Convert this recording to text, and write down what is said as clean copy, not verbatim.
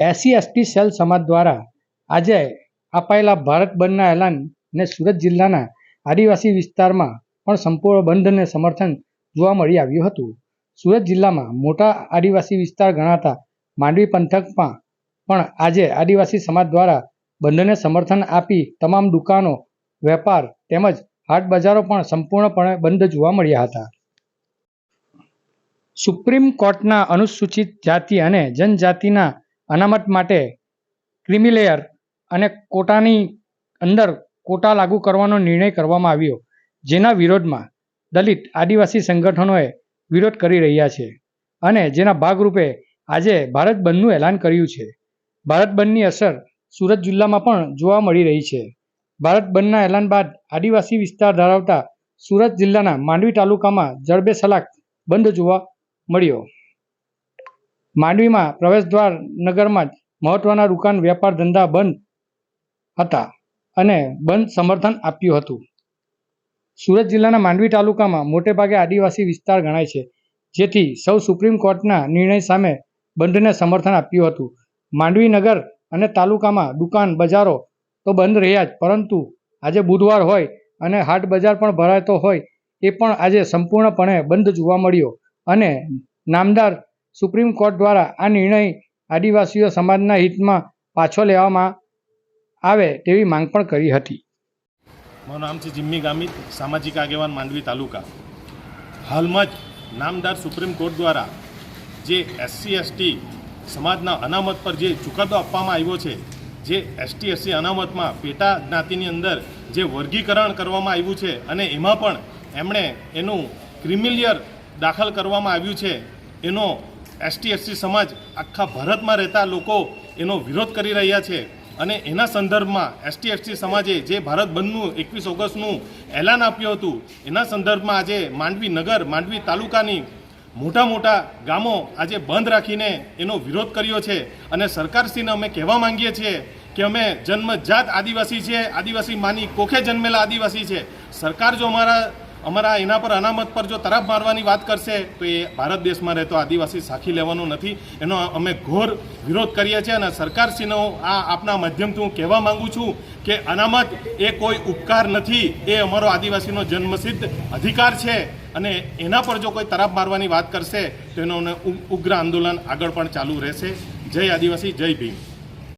SC/ST cell સમાજ દ્વારા આજે અપાયેલા ભારત બંધના એલાનને સુરત જિલ્લાના આદિવાસી વિસ્તારમાં પણ સંપૂર્ણ બંધને સમર્થન જોવા મળી આવ્યું હતું. સુરત જિલ્લામાં મોટા આદિવાસી વિસ્તાર ગણાતા માંડવી પંથકમાં પણ આજે આદિવાસી સમાજ દ્વારા બંધને સમર્થન આપી તમામ દુકાનો, વેપાર તેમજ હાટ બજારો પણ સંપૂર્ણપણે બંધ જોવા મળ્યા હતા. સુપ્રીમ કોર્ટના અનુસૂચિત જાતિ અને જનજાતિના અનામત માટે ક્રિમીલેયર અને કોટાની અંદર કોટા લાગુ કરવાનો નિર્ણય કરવામાં આવ્યો, જેના વિરોધમાં દલિત આદિવાસી સંગઠનોએ વિરોધ કરી રહ્યા છે અને જેના ભાગરૂપે આજે ભારત બંધનું એલાન કર્યું છે. ભારત બંધની અસર સુરત જિલ્લામાં પણ જોવા મળી રહી છે. ભારત બંધના એલાન બાદ આદિવાસી વિસ્તાર ધરાવતા સુરત જિલ્લાના માંડવી તાલુકામાં જડબેસલાક બંધ જોવા મળ્યો. માંડવીમાં પ્રવેશદ્વાર નગરમાં જ મહત્વના દુકાન, વેપાર ધંધા બંધ હતા અને બંધ સમર્થન આપ્યું હતું. સુરત જિલ્લાના માંડવી તાલુકામાં મોટેભાગે આદિવાસી વિસ્તાર ગણાય છે, જેથી સૌ સુપ્રીમ કોર્ટના નિર્ણય સામે બંધને સમર્થન આપ્યું હતું. માંડવી નગર અને તાલુકામાં દુકાન, બજારો તો બંધ રહ્યા જ, પરંતુ આજે બુધવાર હોય અને હાટ બજાર પણ ભરાતો હોય એ પણ આજે સંપૂર્ણપણે બંધ જોવા મળ્યો અને નામદાર સુપ્રીમ કોર્ટ દ્વારા આ નિર્ણય આદિવાસીઓ સમાજના હિતમાં પાછો લેવામાં આવે તેવી માંગ પણ કરી હતી. મારું નામ છે જિમ્મી ગામિત, સામાજિક આગેવાન, માંડવી તાલુકા. હાલમાં જ નામદાર સુપ્રીમ કોર્ટ દ્વારા જે SC/ST સમાજના અનામત પર જે ચુકાદો આપવામાં આવ્યો છે, જે ST/SC અનામતમાં પેટા જ્ઞાતિની અંદર જે વર્ગીકરણ કરવામાં આવ્યું છે અને એમાં પણ એમણે એનું ક્રિમિલિયર દાખલ કરવામાં આવ્યું છે, એનો ST/SC સમાજ આખા ભારતમાં રહેતા લોકો એનો વિરોધ કરી રહ્યા છે અને એના સંદર્ભમાં ST/SC સમાજે જે ભારત બંધનું 21 ઓગસ્ટનું એલાન આપ્યું હતું, એના સંદર્ભમાં આજે માંડવી નગર, માંડવી તાલુકાની મોટા ગામો આજે બંધ રાખીને એનો વિરોધ કર્યો છે અને સરકારશ્રીને અમે કહેવા માંગીએ છીએ કે અમે જન્મજાત આદિવાસી છે, આદિવાસી માની કોખે જન્મેલા આદિવાસી છે. સરકાર જો અમારા એના પર અનામત પર જો તરાપ મારવાની વાત કરશે તો એ ભારત દેશમાં રહેતો આદિવાસી સાખી લેવાનો નથી. એનો અમે ઘોર વિરોધ કરીએ છીએ અને સરકારશ્રીનો આપના માધ્યમથી હું કહેવા માગું છું કે અનામત એ કોઈ ઉપકાર નથી, એ અમારો આદિવાસીનો જન્મસિદ્ધ અધિકાર છે અને એના પર જો કોઈ તરાપ મારવાની વાત કરશે તો એનો ઉગ્ર આંદોલન આગળ પણ ચાલુ રહેશે. જય આદિવાસી, જય ભીમ.